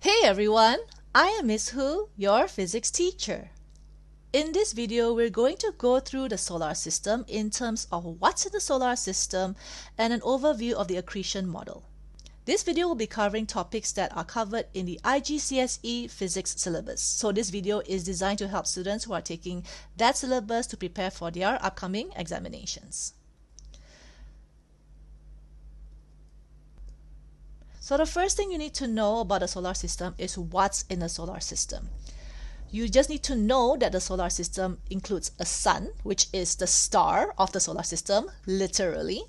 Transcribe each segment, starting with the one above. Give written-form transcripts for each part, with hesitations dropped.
Hey everyone, I am Miss Hu, your physics teacher. In this video, we're going to go through the solar system in terms of what's in the solar system and an overview of the accretion model. This video will be covering topics that are covered in the IGCSE Physics syllabus. So this video is designed to help students who are taking that syllabus to prepare for their upcoming examinations. So the first thing you need to know about the solar system is what's in the solar system. You just need to know that the solar system includes a sun, which is the star of the solar system, literally.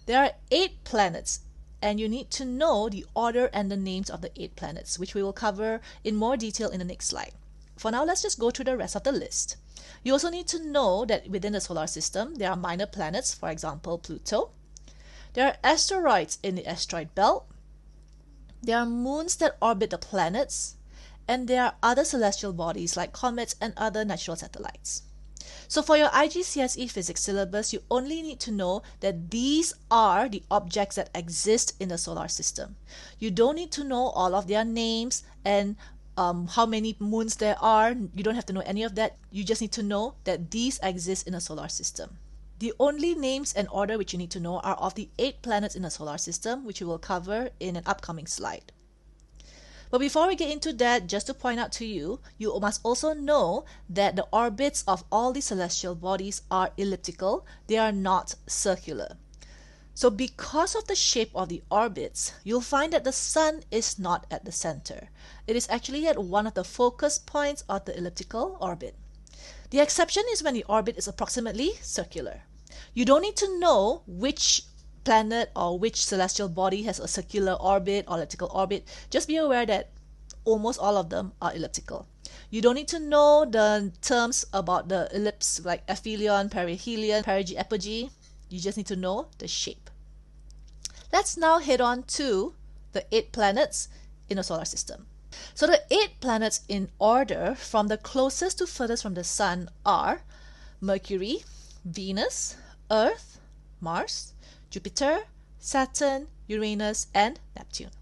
There are 8 planets, and you need to know the order and the names of the 8 planets, which we will cover in more detail in the next slide. For now, let's just go through the rest of the list. You also need to know that within the solar system, there are minor planets, for example, Pluto. There are asteroids in the asteroid belt. There are moons that orbit the planets, and there are other celestial bodies like comets and other natural satellites. So for your IGCSE Physics syllabus, you only need to know that these are the objects that exist in the solar system. You don't need to know all of their names and how many moons there are. You don't have to know any of that. You just need to know that these exist in the solar system. The only names and order which you need to know are of the 8 planets in the solar system, which we will cover in an upcoming slide. But before we get into that, just to point out to you, you must also know that the orbits of all the celestial bodies are elliptical. They are not circular. So because of the shape of the orbits, you'll find that the sun is not at the center. It is actually at one of the focus points of the elliptical orbit. The exception is when the orbit is approximately circular. You don't need to know which planet or which celestial body has a circular orbit or elliptical orbit. Just be aware that almost all of them are elliptical. You don't need to know the terms about the ellipse like aphelion, perihelion, perigee, apogee. You just need to know the shape. Let's now head on to the 8 planets in the solar system. So the 8 planets in order from the closest to furthest from the sun are Mercury, Venus, Earth, Mars, Jupiter, Saturn, Uranus, and Neptune.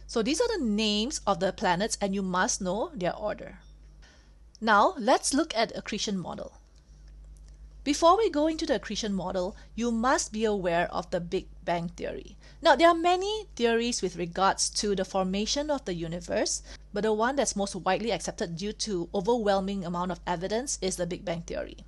So these are the names of the planets and you must know their order. Now let's look at the accretion model. Before we go into the accretion model, you must be aware of the Big Bang theory. Now, there are many theories with regards to the formation of the universe, but the one that's most widely accepted due to overwhelming amount of evidence is the Big Bang theory.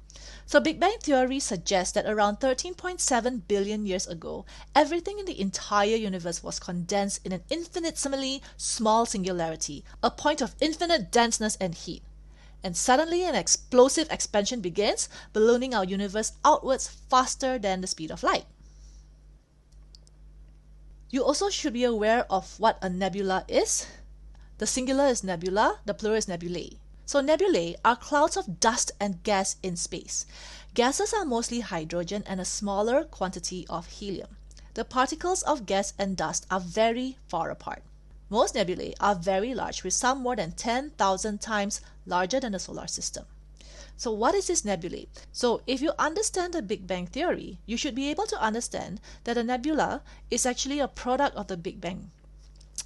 So Big Bang theory suggests that around 13.7 billion years ago, everything in the entire universe was condensed in an infinitesimally small singularity, a point of infinite denseness and heat. And suddenly an explosive expansion begins, ballooning our universe outwards faster than the speed of light. You also should be aware of what a nebula is. The singular is nebula, the plural is nebulae. So nebulae are clouds of dust and gas in space. Gases are mostly hydrogen and a smaller quantity of helium. The particles of gas and dust are very far apart. Most nebulae are very large, with some more than 10,000 times larger than the solar system. So what is this nebulae? So if you understand the Big Bang theory, you should be able to understand that a nebula is actually a product of the Big Bang.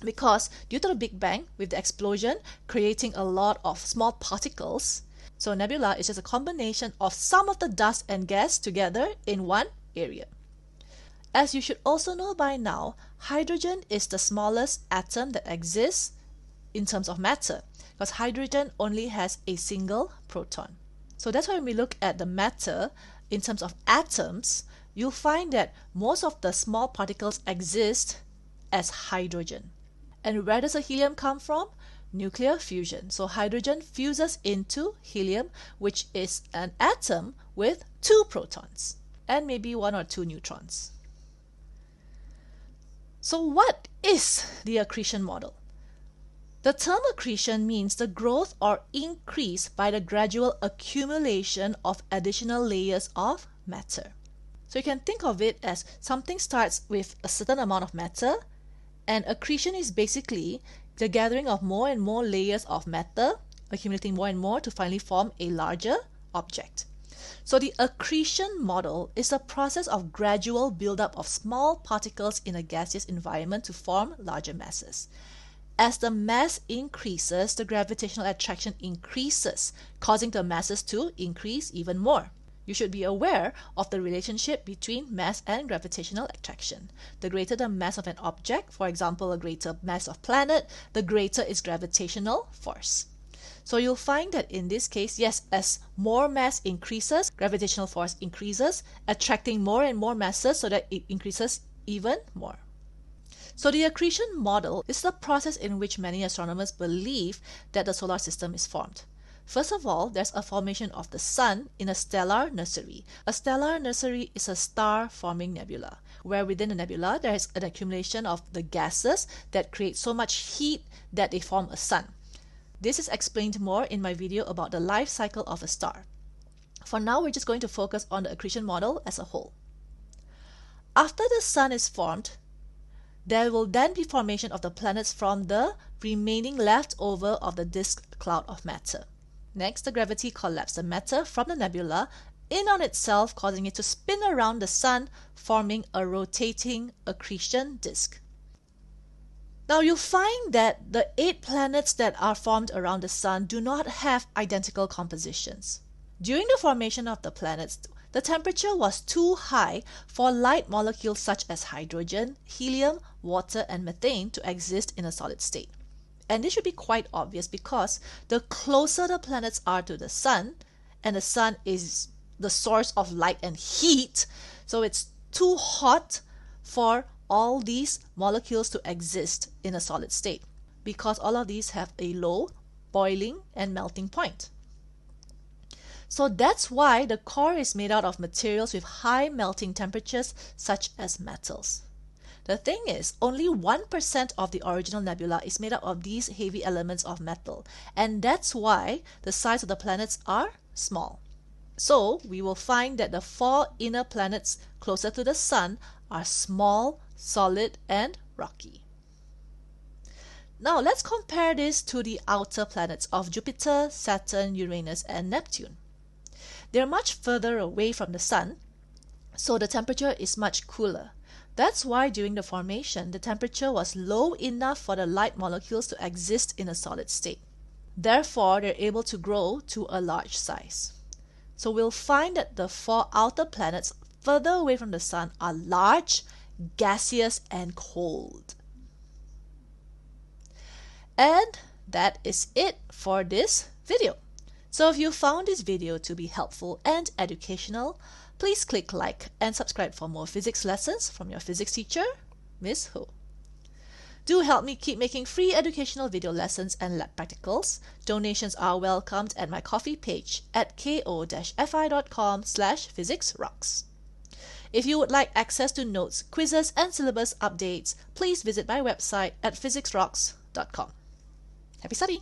Because due to the Big Bang, with the explosion creating a lot of small particles, so nebula is just a combination of some of the dust and gas together in one area. As you should also know by now, hydrogen is the smallest atom that exists in terms of matter, because hydrogen only has a single proton. So that's why when we look at the matter in terms of atoms, you'll find that most of the small particles exist as hydrogen. And where does the helium come from? Nuclear fusion. So hydrogen fuses into helium, which is an atom with 2 protons and maybe 1 or 2 neutrons. So what is the accretion model? The term accretion means the growth or increase by the gradual accumulation of additional layers of matter. So you can think of it as something starts with a certain amount of matter, and accretion is basically the gathering of more and more layers of matter, accumulating more and more to finally form a larger object. So the accretion model is a process of gradual buildup of small particles in a gaseous environment to form larger masses. as the mass increases, the gravitational attraction increases, causing the masses to increase even more. You should be aware of the relationship between mass and gravitational attraction. The greater the mass of an object, for example, a greater mass of planet, the greater its gravitational force. So you'll find that in this case, yes, as more mass increases, gravitational force increases, attracting more and more masses so that it increases even more. So the accretion model is the process in which many astronomers believe that the solar system is formed. First of all, there's a formation of the sun in a stellar nursery. A stellar nursery is a star-forming nebula, where within the nebula there is an accumulation of the gases that create so much heat that they form a sun. This is explained more in my video about the life cycle of a star. For now, we're just going to focus on the accretion model as a whole. After the sun is formed, there will then be formation of the planets from the remaining leftover of the disk cloud of matter. Next, the gravity collapses the matter from the nebula in on itself, causing it to spin around the sun, forming a rotating accretion disk. Now you'll find that the 8 planets that are formed around the sun do not have identical compositions. During the formation of the planets, the temperature was too high for light molecules such as hydrogen, helium, water, and methane to exist in a solid state. And this should be quite obvious because the closer the planets are to the sun, and the sun is the source of light and heat, so it's too hot for all these molecules to exist in a solid state because all of these have a low boiling and melting point. So that's why the core is made out of materials with high melting temperatures such as metals. The thing is, only 1% of the original nebula is made up of these heavy elements of metal, and that's why the size of the planets are small. So we will find that the 4 inner planets closer to the sun are small, solid, and rocky. Now let's compare this to the outer planets of Jupiter, Saturn, Uranus, and Neptune. They're much further away from the sun, so the temperature is much cooler. That's why during the formation, the temperature was low enough for the light molecules to exist in a solid state. Therefore, they're able to grow to a large size. So we'll find that the 4 outer planets further away from the sun are large, gaseous, and cold. And that is it for this video. So if you found this video to be helpful and educational, please click like and subscribe for more physics lessons from your physics teacher, Miss Ho. Do help me keep making free educational video lessons and lab practicals. Donations are welcomed at my Ko-fi page at ko-fi.com/physicsrocks. If you would like access to notes, quizzes, and syllabus updates, please visit my website at physicsrocks.com. Happy studying!